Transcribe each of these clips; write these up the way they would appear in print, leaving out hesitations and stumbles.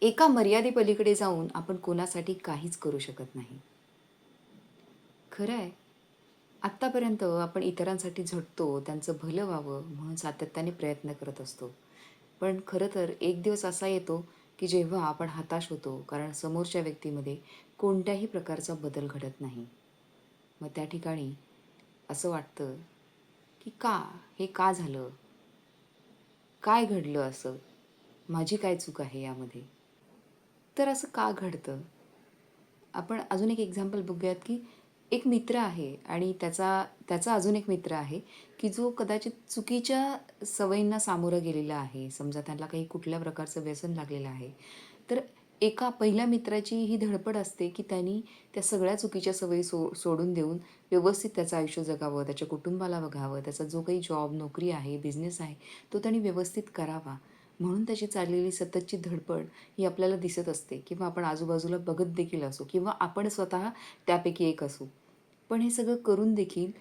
एका मर्यादेपलीकडे जाऊन आपण कोणासाठी काहीच करू शकत नाही. खरं आहे, आत्तापर्यंत आपण इतरांसाठी झटतो, त्यांचं भलं व्हावं म्हणून सातत्याने प्रयत्न करत असतो. पण खरं तर एक दिवस असा येतो, की जेव्हा आपण हताश होतो, कारण समोरच्या व्यक्तीमध्ये कोणत्याही प्रकारचा बदल घडत नाही. मग त्या ठिकाणी असं वाटतं, की का? हे का झालं? काय घडलं असं? माझी काय चूक आहे यामध्ये? तर असं का घडतं? आपण अजून एक एक्झाम्पल बघूयात, की एक मित्र आहे आणि त्याचा त्याचा अजून एक मित्र आहे, की जो कदाचित चुकीच्या सवयींना सामोरं गेलेला आहे. समजा त्याला काही कुठल्या प्रकारचं व्यसन लागलेलं आहे. तर एका पहिल्या मित्राची ही धडपड असते, की त्यांनी त्या सगळ्या चुकीच्या सवयी सोडून देऊन व्यवस्थित त्याचं आयुष्य जगावं, त्याच्या कुटुंबाला बघावं, त्याचा जो काही जॉब, नोकरी आहे, बिझनेस आहे, तो त्यांनी व्यवस्थित करावा. म्हणून त्याची चाललेली सततची धडपड ही आपल्याला दिसत असते किंवा आपण आजूबाजूला बघत देखील असू किंवा आपण स्वतः त्यापैकी एक असू. पण हे सगळं करून देखील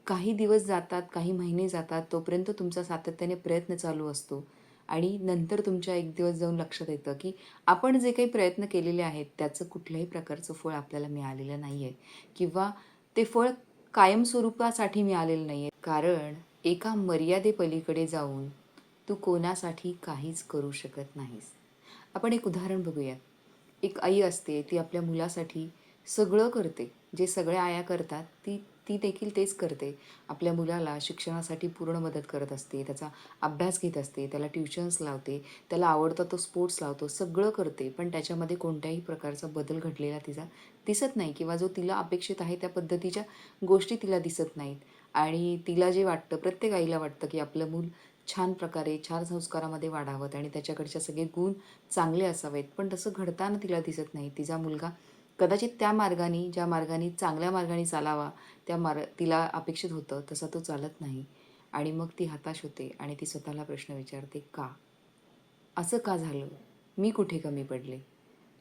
काही दिवस जातात, काही महिने जातात, तोपर्यंत तुमचा सातत्याने प्रयत्न चालू असतो आणि नंतर तुमच्या एक दिवस जाऊन लक्षात येतं, की आपण जे काही प्रयत्न केलेले आहेत, त्याचं कुठल्याही प्रकारचं फळ आपल्याला मिळालेलं नाही आहे किंवा ते फळ कायमस्वरूपासाठी मिळालेलं नाही आहे. कारण एका मर्यादेपलीकडे जाऊन तू कोणासाठी काहीच करू शकत नाहीस. आपण एक उदाहरण बघूयात. एक आई असते, ती आपल्या मुलासाठी सगळं करते. जे सगळ्या आया करतात, ती ती देखील तेच करते. आपल्या मुलाला शिक्षणासाठी पूर्ण मदत करत असते. त्याचा अभ्यास घेत असते. त्याला ट्युशन्स लावते. त्याला आवडता तो स्पोर्ट्स लावतो. सगळं करते. पण त्याच्यामध्ये कोणत्याही प्रकारचा बदल घडलेला तिचा दिसत नाही किंवा जो तिला अपेक्षित आहे त्या पद्धतीच्या गोष्टी तिला दिसत नाहीत. आणि तिला जे वाटतं, प्रत्येक आईला वाटतं, की आपलं मूल छान प्रकारे, छान संस्कारामध्ये वाढावं आणि त्याच्याकडचे सगळे गुण चांगले असावेत. पण तसं घडताना तिला दिसत नाही. तिचा मुलगा कदाचित त्या मार्गाने, ज्या मार्गाने चांगल्या मार्गाने चालावा, तिला अपेक्षित होतं, तसा तो चालत नाही. आणि मग ती हताश होते आणि ती स्वतःला प्रश्न विचारते, "का? असं का झालं? मी कुठे कमी पडले?"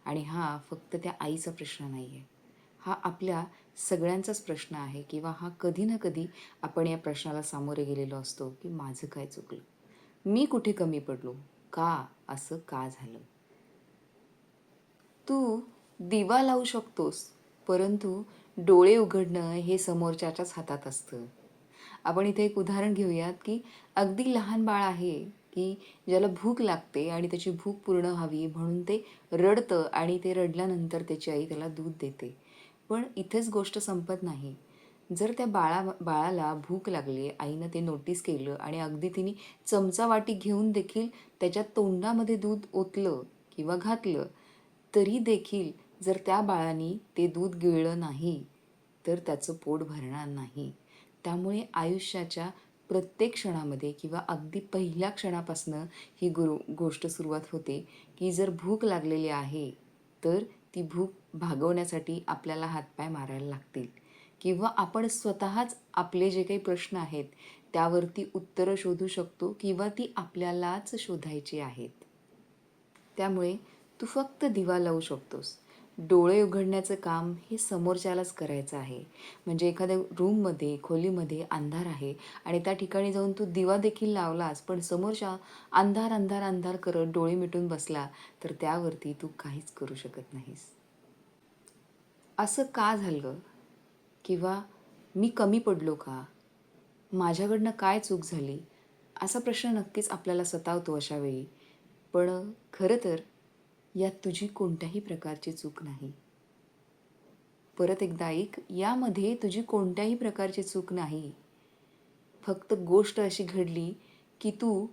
आणि हा फक्त त्या आईचा प्रश्न नाही आहे. हा आपल्या सगळ्यांचाच प्रश्न आहे किंवा हा कधी ना कधी आपण या प्रश्नाला सामोरे गेलेलो असतो, की माझं काय चुकलं? मी कुठे कमी पडलो? का? असं का झालं? तू दिवा लावू शकतोस, परंतु डोळे उघडणं हे समोरच्याच्याच हातात असतं. आपण इथे एक उदाहरण घेऊयात, की अगदी लहान बाळ आहे, की ज्याला भूक लागते आणि त्याची भूक पूर्ण व्हावी म्हणून ते रडतं आणि ते रडल्यानंतर त्याची आई त्याला दूध देते. पण इथेच गोष्ट संपत नाही. जर त्या बाळाला भूक लागली, आईनं ते नोटीस केलं आणि अगदी तिने चमचा वाटी घेऊन देखील त्याच्या तोंडामध्ये दूध ओतलं किंवा घातलं, तरी देखील जर त्या बाळाने ते दूध गिळलं नाही, तर त्याचं पोट भरणार नाही. त्यामुळे आयुष्याच्या प्रत्येक क्षणामध्ये किंवा अगदी पहिल्या क्षणापासनं ही गोष्ट सुरुवात होते, की जर भूक लागलेली आहे, तर ती भूक भागवण्यासाठी आपल्याला हातपाय मारायला लागतील किंवा आपण स्वतःच आपले जे काही प्रश्न आहेत, त्यावरती उत्तरं शोधू शकतो किंवा ती आपल्यालाच शोधायची आहेत. त्यामुळे तू फक्त दिवा लावू शकतोस. डोळे उघडण्याचं काम हे समोरच्यालाच करायचं आहे. म्हणजे एखाद्या रूममध्ये, खोलीमध्ये अंधार आहे आणि त्या ठिकाणी जाऊन तू दिवा देखील लावलास, पण समोरचा अंधार, अंधार, अंधार करत डोळे मिटून बसला, तर त्यावरती तू काहीच करू शकत नाहीस. असं का झालं? किंवा मी कमी पडलो का? माझ्याकडनं काय चूक झाली? असा प्रश्न नक्कीच आपल्याला सतावतो अशा वेळी. पण खरं तर यात तुझी कोणत्याही प्रकारची चूक नाही. परत एकदा ऐक, यामध्ये तुझी कोणत्याही प्रकारची चूक नाही. फक्त गोष्ट अशी घडली, की तू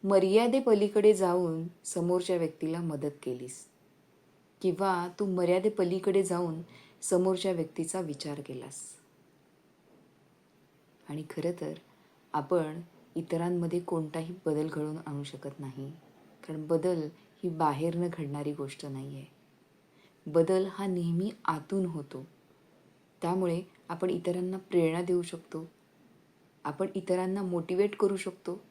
मर्यादेपलीकडे जाऊन समोरच्या व्यक्तीला मदत केलीस किंवा तू मर्यादेपलीकडे जाऊन समोरच्या व्यक्तीचा विचार केलास. आणि खरं तर आपण इतरांमध्ये कोणताही बदल घडवून आणू शकत नाही. कारण बदल ही बाहेरनं घडणारी गोष्ट नाही आहे. बदल हा नेहमी आतून होतो. त्यामुळे आपण इतरांना प्रेरणा देऊ शकतो. आपण इतरांना मोटिवेट करू शकतो.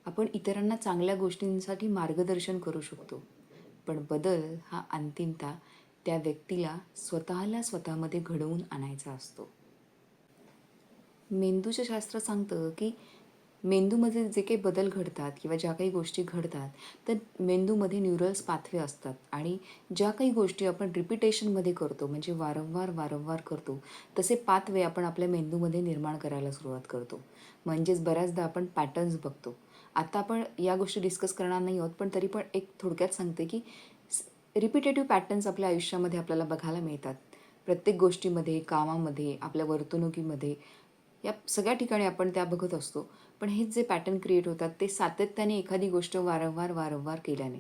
आपण इतरांना चांगल्या गोष्टींसाठी मार्गदर्शन करू शकतो. पण बदल हा अंतिमतः त्या व्यक्तीला स्वतःला स्वतःमध्ये घडवून आणायचा असतो. मेंदूचं शास्त्र सांगतं, की मेंदूमध्ये जे काही बदल घडतात किंवा ज्या काही गोष्टी घडतात, तर मेंदूमध्ये न्यूरल्स पाथवे असतात आणि ज्या काही गोष्टी आपण रिपिटेशनमध्ये करतो, म्हणजे वारंवार करतो, तसे पाथवे आपण आपल्या मेंदूमध्ये निर्माण करायला सुरुवात करतो. म्हणजेच बऱ्याचदा आपण पॅटर्न्स बघतो. आता आपण या गोष्टी डिस्कस करणार नाही आहोत, पण तरी पण एक थोडक्यात सांगते, की रिपिटेटिव्ह पॅटर्न्स आपल्या आयुष्यामध्ये आपल्याला बघायला मिळतात. प्रत्येक गोष्टीमध्ये, कामामध्ये, आपल्या वर्तणुकीमध्ये, या सगळ्या ठिकाणी आपण त्या बघत असतो. पण हेच जे पॅटर्न क्रिएट होतात ते सातत्याने एखादी गोष्ट वारंवार केल्याने.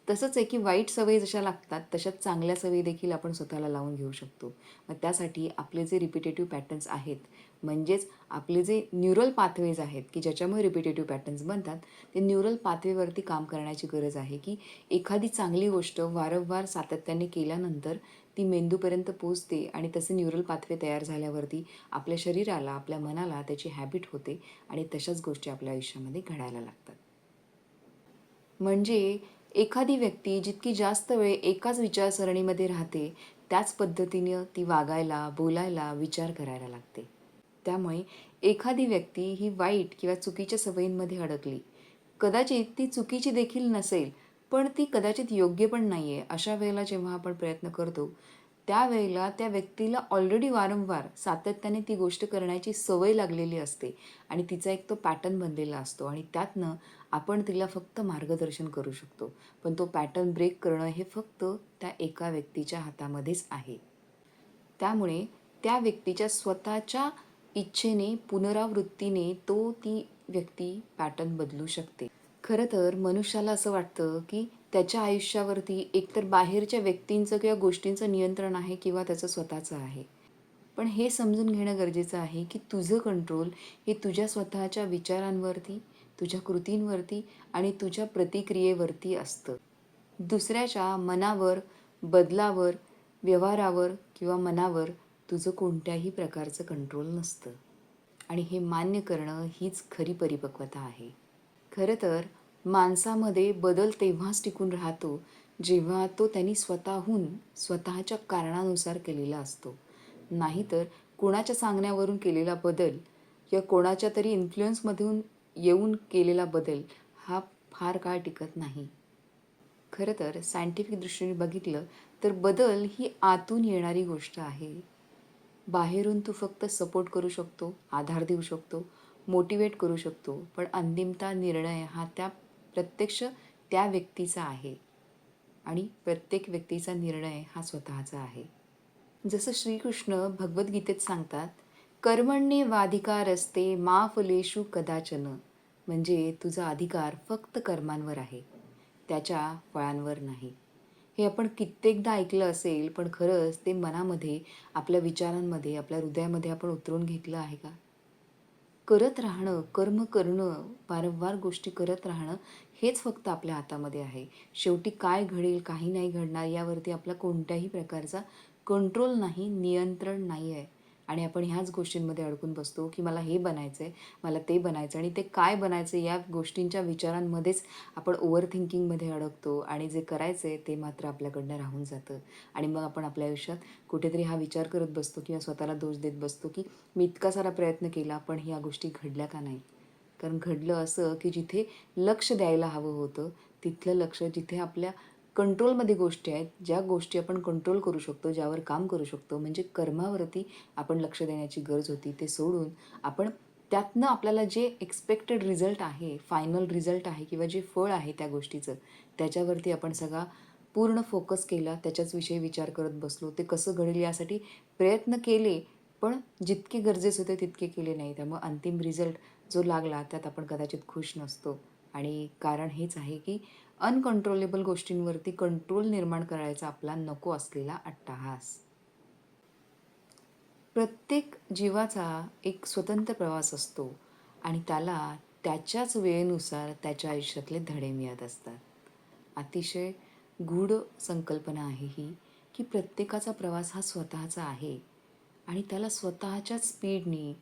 तसंच आहे की वाईट सवयी जशा लागतात तशाच चांगल्या सवयी देखील आपण स्वतःला लावून घेऊ शकतो. मग त्यासाठी आपले जे रिपिटेटिव्ह पॅटर्न्स आहेत, म्हणजेच आपले जे न्यूरल पाथवेज आहेत की ज्याच्यामुळे रिपिटेटिव्ह पॅटर्न्स बनतात, ते न्यूरल पाथवेवरती काम करण्याची गरज आहे की एखादी चांगली गोष्ट वारंवार सातत्याने केल्यानंतर ती मेंदूपर्यंत पोहोचते आणि तसे न्यूरल पाथवे तयार झाल्यावरती आपल्या शरीराला, आपल्या मनाला त्याची हॅबिट होते आणि तशाच गोष्टी आपल्या आयुष्यामध्ये घडायला लागतात. म्हणजे एखादी व्यक्ती जितकी जास्त वेळ एकाच विचारसरणीमध्ये राहते, त्याच पद्धतीनं ती वागायला, बोलायला, विचार करायला लागते. त्यामुळे एखादी व्यक्ती ही वाईट किंवा चुकीच्या सवयींमध्ये अडकली. कदाचित ती चुकीची देखील नसेल, पण ती कदाचित योग्य पण नाही आहे. अशा वेळेला जेव्हा आपण प्रयत्न करतो, त्यावेळेला त्या व्यक्तीला ऑलरेडी वारंवार सातत्याने ती गोष्ट करण्याची सवय लागलेली असते आणि तिचा एक तो पॅटर्न बनलेला असतो आणि त्यातनं आपण तिला फक्त मार्गदर्शन करू शकतो. पण तो पॅटर्न ब्रेक करणं हे फक्त त्या एका व्यक्तीच्या हातामध्येच आहे. त्यामुळे त्या व्यक्तीच्या स्वतःच्या इच्छेने, पुनरावृत्तीने ती व्यक्ती पॅटर्न बदलू शकते. खरं तर मनुष्याला असं वाटतं, की त्याच्या आयुष्यावरती एकतर बाहेरच्या व्यक्तींचं किंवा गोष्टींचं नियंत्रण आहे किंवा त्याचं स्वतःचं आहे. पण हे समजून घेणं गरजेचं आहे, की तुझं कंट्रोल हे तुझ्या स्वतःच्या विचारांवरती, तुझ्या कृतींवरती आणि तुझ्या प्रतिक्रियेवरती असतं. दुसऱ्याच्या मनावर, बदलावर, व्यवहारावर किंवा मनावर तुझं कोणत्याही प्रकारचं कंट्रोल नसतं. आणि हे मान्य करणं हीच खरी परिपक्वता आहे. खरं तर माणसामध्ये बदल तेव्हाच टिकून राहतो, जेव्हा तो त्यांनी स्वतःहून, स्वतःच्या कारणानुसार केलेला असतो. नाहीतर कोणाच्या सांगण्यावरून केलेला बदल किंवा कोणाच्या तरी इन्फ्लुअन्समधून येऊन केलेला बदल हा फार काळ टिकत नाही. खरं तर सायंटिफिक दृष्टीने बघितलं तर बदल ही आतून येणारी गोष्ट आहे. बाहेरून तू फक्त सपोर्ट करू शकतो, आधार देऊ शकतो, मोटिवेट करू शकतो, पण अंतिमतः निर्णय हा प्रत्यक्ष त्या व्यक्तीचा आहे आणि प्रत्येक व्यक्तीचा निर्णय हा स्वतःचा आहे. जसं श्रीकृष्ण भगवद्गीतेत सांगतात, कर्मण्येवाधिकारस्ते मा फलेषु कदाचन. म्हणजे तुझा अधिकार फक्त कर्मांवर आहे, त्याच्या फळांवर नाही. हे आपण कित्येकदा ऐकलं असेल, पण खरंच ते मनामध्ये, आपल्या विचारांमध्ये, आपल्या हृदयामध्ये आपण उतरवून घेतलं आहे का? करत राहणं, कर्म करणं, वारंवार गोष्टी करत राहणं, हेच फक्त आपल्या हातामध्ये आहे. शेवटी काय घडेल, काही नाही घडणार यावरती आपला कोणत्याही प्रकारचा कंट्रोल नाही, नियंत्रण नाही आहे. आणि आपण ह्याच गोष्टींमध्ये अडकून बसतो, की मला हे बनायचं आहे, मला ते बनायचं आणि ते काय बनायचं या गोष्टींच्या विचारांमध्येच आपण ओव्हर थिंकिंगमध्ये अडकतो आणि जे करायचं आहे ते मात्र आपल्याकडनं राहून जातं. आणि मग आपण आपल्या आयुष्यात कुठेतरी हा विचार करत बसतो किंवा स्वतःला दोष देत बसतो, की मी इतका सारा प्रयत्न केला, पण ह्या गोष्टी घडल्या का नाही? कारण घडलं असं, की जिथे लक्ष द्यायला हवं होतं, तिथलं लक्ष जिथे आपल्या कंट्रोलमध्ये गोष्टी आहेत, ज्या गोष्टी आपण कंट्रोल करू शकतो, ज्यावर काम करू शकतो, म्हणजे कर्मावरती आपण लक्ष देण्याची गरज होती, ते सोडून आपण त्यातनं आपल्याला जे एक्स्पेक्टेड रिझल्ट आहे, फायनल रिझल्ट आहे किंवा जे फळ आहे त्या गोष्टीचं, त्याच्यावरती आपण सगळा पूर्ण फोकस केला, त्याच्याच विषयी विचार करत बसलो. ते कसं घडेल यासाठी प्रयत्न केले, पण जितके गरजेचे होते तितके केले नाही. त्यामुळे अंतिम रिझल्ट जो लागला त्यात आपण कदाचित खुश नसतो आणि कारण हेच आहे, की अनकंट्रोलेबल गोष्टींवरती कंट्रोल निर्माण करायचा आपला नको असलेला अट्टाहास. प्रत्येक जीवाचा एक स्वतंत्र प्रवास असतो आणि त्याला त्याच्याच वेळेनुसार त्याच्या आयुष्यातले धडे मिळत असतात. अतिशय गूढ संकल्पना आहे ही, की प्रत्येकाचा प्रवास हा स्वतःचा आहे आणि त्याला स्वतःच्याच स्पीडनी,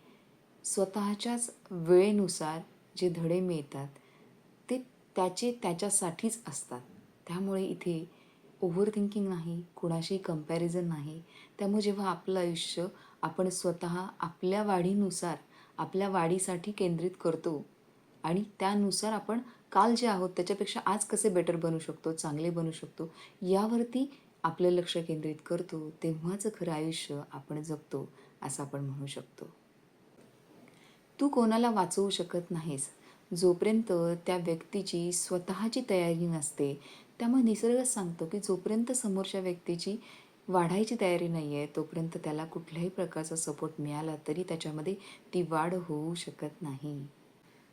स्वतःच्याच वेळेनुसार जे धडे मिळतात, ते त्याच्यासाठीच असतात. त्यामुळे इथे ओव्हर थिंकिंग नाही, कुणाशी कंपॅरिझन नाही. त्यामुळे जेव्हा आपलं आयुष्य आपण स्वतः आपल्या वाढीनुसार, आपल्या वाढीसाठी केंद्रित करतो, आणि त्यानुसार आपण काल जे आहोत त्याच्यापेक्षा आज कसे बेटर बनू शकतो, चांगले बनू शकतो, यावरती आपलं लक्ष केंद्रित करतो, तेव्हाचं खरं आयुष्य आपण जगतो असं आपण म्हणू शकतो. तू कोणाला वाचवू शकत नाहीस जोपर्यंत त्या व्यक्तीची स्वतःची तयारी नसते. त्यामुळे निसर्गच सांगतो की जोपर्यंत समोरच्या व्यक्तीची वाढायची तयारी नाही आहे तोपर्यंत त्याला कुठल्याही प्रकारचा सपोर्ट मिळाला तरी त्याच्यामध्ये ती वाढ होऊ शकत नाही.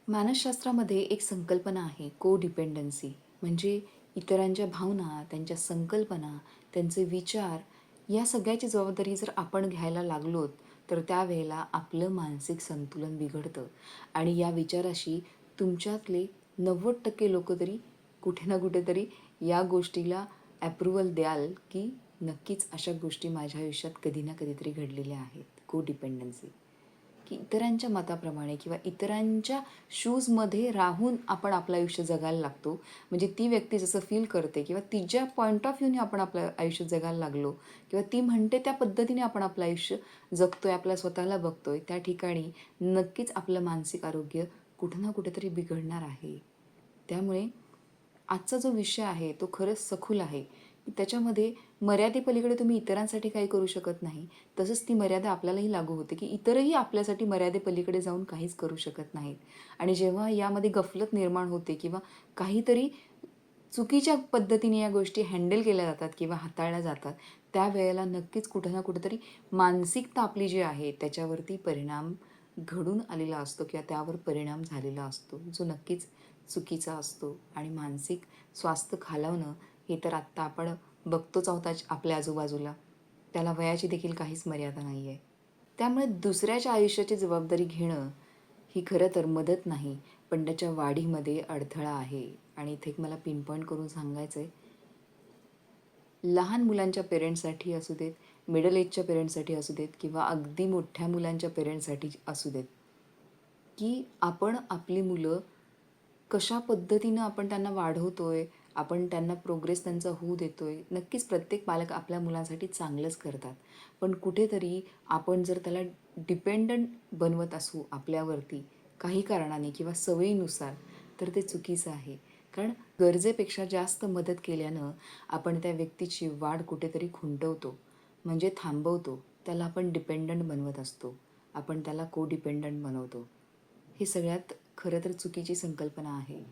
मानसशास्त्रामध्ये एक संकल्पना आहे को डिपेंडन्सी. म्हणजे इतरांच्या भावना, त्यांच्या संकल्पना, त्यांचे विचार या सगळ्याची जबाबदारी जर आपण घ्यायला लागलोत तर त्यावेळेला आपलं मानसिक संतुलन बिघडतं आणि या विचाराशी तुमच्यातले 90% लोकं तरी कुठे ना कुठेतरी या गोष्टीला ॲप्रूव्हल द्याल की नक्कीच अशा गोष्टी माझ्या आयुष्यात कधी ना कधीतरी घडलेल्या आहेत. को डिपेंडन्सी. की इतरांच्या मताप्रमाणे किंवा इतरांच्या शूजमध्ये राहून आपण आपलं आयुष्य जगायला लागतो. म्हणजे ती व्यक्ती जसं फील करते किंवा तिच्या पॉइंट ऑफ व्ह्यूने आपण आपलं आयुष्य जगायला लागलो किंवा ती म्हणते त्या पद्धतीने आपण आपलं आयुष्य जगतोय, आपल्या स्वतःला बघतोय, त्या ठिकाणी नक्कीच आपलं मानसिक आरोग्य कुठं ना कुठेतरी बिघडणार आहे. त्यामुळे आजचा जो विषय आहे तो खरंच सखोल आहे. त्याच्यामध्ये मर्यादेपलीकडे तुम्ही इतरांसाठी काही करू शकत नाही. तसंच ती मर्यादा आपल्यालाही लागू होते, की इतरही आपल्यासाठी मर्यादेपलीकडे जाऊन काहीच करू शकत नाहीत. आणि जेव्हा यामध्ये गफलत निर्माण होते किंवा काहीतरी चुकीच्या पद्धतीने या गोष्टी हँडल केल्या जातात किंवा हाताळल्या जातात, त्यावेळेला नक्कीच कुठं ना कुठेतरी मानसिकता आपली जी आहे त्याच्यावरती परिणाम घडून आलेला असतो किंवा त्यावर परिणाम झालेला असतो, जो नक्कीच चुकीचा असतो. आणि मानसिक स्वास्थ्य खालावणं हे तर आत्ता आपण बघतोच आहोत आपल्या आजूबाजूला. त्याला वयाची देखील काहीच मर्यादा नाही आहे. त्यामुळे दुसऱ्याच्या आयुष्याची जबाबदारी घेणं ही खरं तर मदत नाही, पण त्याच्या वाढीमध्ये अडथळा आहे. आणि इथे एक मला पिनपॉईंट करून सांगायचं आहे, लहान मुलांच्या पेरेंट्ससाठी असू देत, मिडल एजच्या पेरेंट्ससाठी असू देत किंवा अगदी मोठ्या मुलांच्या पेरेंट्ससाठी असू देत, की आपण आपली मुलं कशा पद्धतीनं आपण त्यांना वाढवतोय, आपण त्यांना प्रोग्रेस त्यांचा होऊ देतोय. नक्कीच प्रत्येक पालक आपल्या मुलांसाठी चांगलंच करतात. पण कुठेतरी आपण जर त्याला डिपेंडंट बनवत असू आपल्यावरती काही कारणाने किंवा सवयीनुसार, तर ते चुकीचं आहे. कारण गरजेपेक्षा जास्त मदत केल्यानं आपण त्या व्यक्तीची वाढ कुठेतरी खुंटवतो, म्हणजे थांबवतो. त्याला आपण डिपेंडंट बनवत असतो. आपण त्याला को डिपेंडंट बनवतो. हे सगळ्यात खरं तर चुकीची संकल्पना आहे.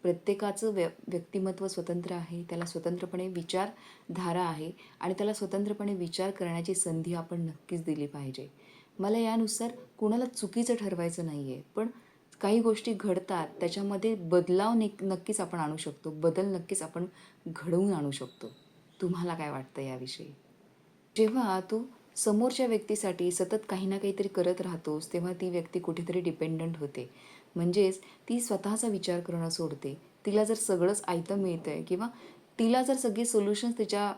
प्रत्येकाचं व्यक्तिमत्व स्वतंत्र आहे. त्याला स्वतंत्रपणे विचारधारा आहे आणि त्याला स्वतंत्रपणे विचार करण्याची संधी आपण नक्कीच दिली पाहिजे. मला यानुसार कोणाला चुकीचं ठरवायचं नाही आहे. पण काही गोष्टी घडतात त्याच्यामध्ये बदलाव नक्कीच आपण आणू शकतो. बदल नक्कीच आपण घडवून आणू शकतो. तुम्हाला काय वाटतं याविषयी? जेव्हा तू समोरच्या व्यक्तीसाठी सतत काही ना काहीतरी करत राहतोस, तेव्हा ती व्यक्ती कुठेतरी डिपेंडंट होते. म्हणजेच ती स्वतःचा विचार करणं सोडते. तिला जर सगळंच आयतं मिळतंय किंवा तिला जर सगळे सोल्युशन्स तिच्या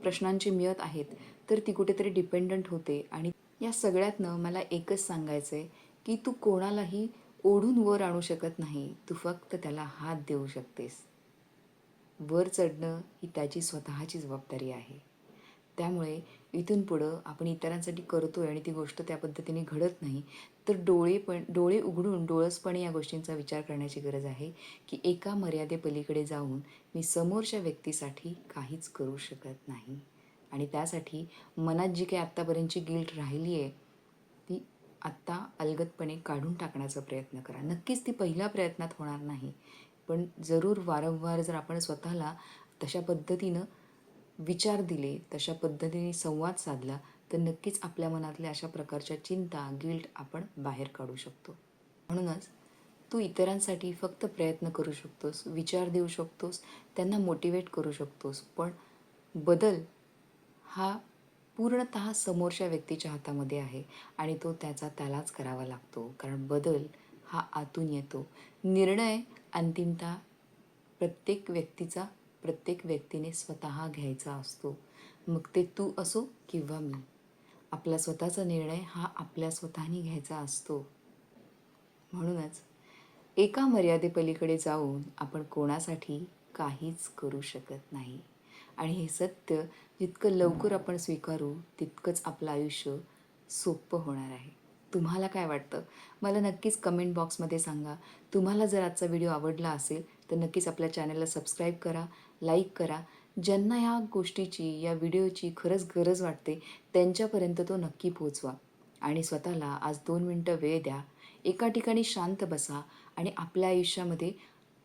प्रश्नांची मिळत आहेत, तर ती कुठेतरी डिपेंडंट होते. आणि या सगळ्यातनं मला एकच सांगायचं आहे, की तू कोणालाही ओढून वर आणू शकत नाही. तू फक्त त्याला हात देऊ शकतेस. वर चढणं ही त्याची स्वतःची जबाबदारी आहे. त्यामुळे इथून पुढं आपण इतरांसाठी करतोय आणि ती गोष्ट त्या पद्धतीने घडत नाही, तर डोळे उघडून डोळसपणे या गोष्टींचा विचार करण्याची गरज आहे, की एका मर्यादेपलीकडे जाऊन मी समोरच्या व्यक्तीसाठी काहीच करू शकत नाही. आणि त्यासाठी मनात जी काही आत्तापर्यंतची गिल्ट राहिली आहे, ती आत्ता अलगदपणे काढून टाकण्याचा प्रयत्न करा. नक्कीच ती पहिल्या प्रयत्नात होणार नाही, पण जरूर वारंवार जर आपण स्वतःला तशा पद्धतीनं विचार दिले, तशा पद्धतीने संवाद साधला, तर नक्कीच आपल्या मनातल्या अशा प्रकारच्या चिंता, गिल्ट आपण बाहेर काढू शकतो. म्हणूनच तू इतरांसाठी फक्त प्रयत्न करू शकतोस, विचार देऊ शकतोस, त्यांना मोटिवेट करू शकतोस. पण बदल हा पूर्णतः समोरच्या व्यक्तीच्या हातामध्ये आहे आणि तो त्यालाच करावा लागतो. कारण बदल हा आतून येतो. निर्णय अंतिमतः प्रत्येक व्यक्तीचा प्रत्येक व्यक्तीने स्वतः घ्यायचा असतो. मग ते तू असो किंवा मी. आपला स्वतःचा निर्णय हा आपल्या स्वतःने घ्यायचा असतो. म्हणूनच एका मर्यादेपलीकडे जाऊन आपण कोणासाठी काहीच करू शकत नाही. आणि हे सत्य जितकं लवकर आपण स्वीकारू तितकंच आपलं आयुष्य सोपं होणार आहे. तुम्हाला काय वाटतं? मला नक्कीच कमेंट बॉक्समध्ये सांगा. तुम्हाला जर आजचा व्हिडिओ आवडला असेल, तर नक्कीच आपल्या चॅनलला सबस्क्राईब करा, लाईक करा. ज्यांना ह्या गोष्टीची, या व्हिडिओची खरंच गरज वाटते, त्यांच्यापर्यंत तो नक्की पोहोचवा. आणि स्वतःला आज 2 मिनिटं वेळ द्या. एका ठिकाणी शांत बसा आणि आपल्या आयुष्यामध्ये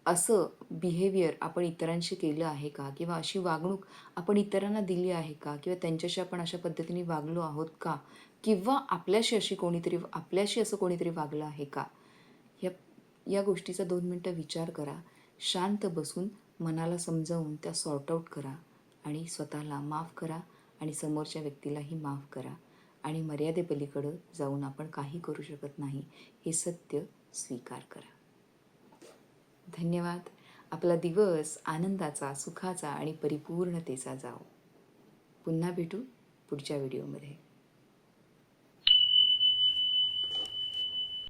असं बिहेवियर आपण इतरांशी केलं आहे का? किंवा अशी वागणूक आपण इतरांना दिली आहे का? किंवा त्यांच्याशी आपण अशा पद्धतीने वागलो आहोत का? किंवा आपल्याशी असं कोणीतरी वागलं आहे का? या या गोष्टीचा 2 मिनिटं विचार करा. शांत बसून मनाला समजावून त्या सॉर्ट आउट करा आणि स्वतःला माफ करा आणि समोरच्या व्यक्तीलाही माफ करा आणि मर्यादेपलीकडं जाऊन आपण काही करू शकत नाही, हे सत्य स्वीकार करा. धन्यवाद. आपला दिवस आनंदाचा, सुखाचा आणि परिपूर्णतेचा जावो. पुन्हा भेटू पुढच्या व्हिडिओमध्ये.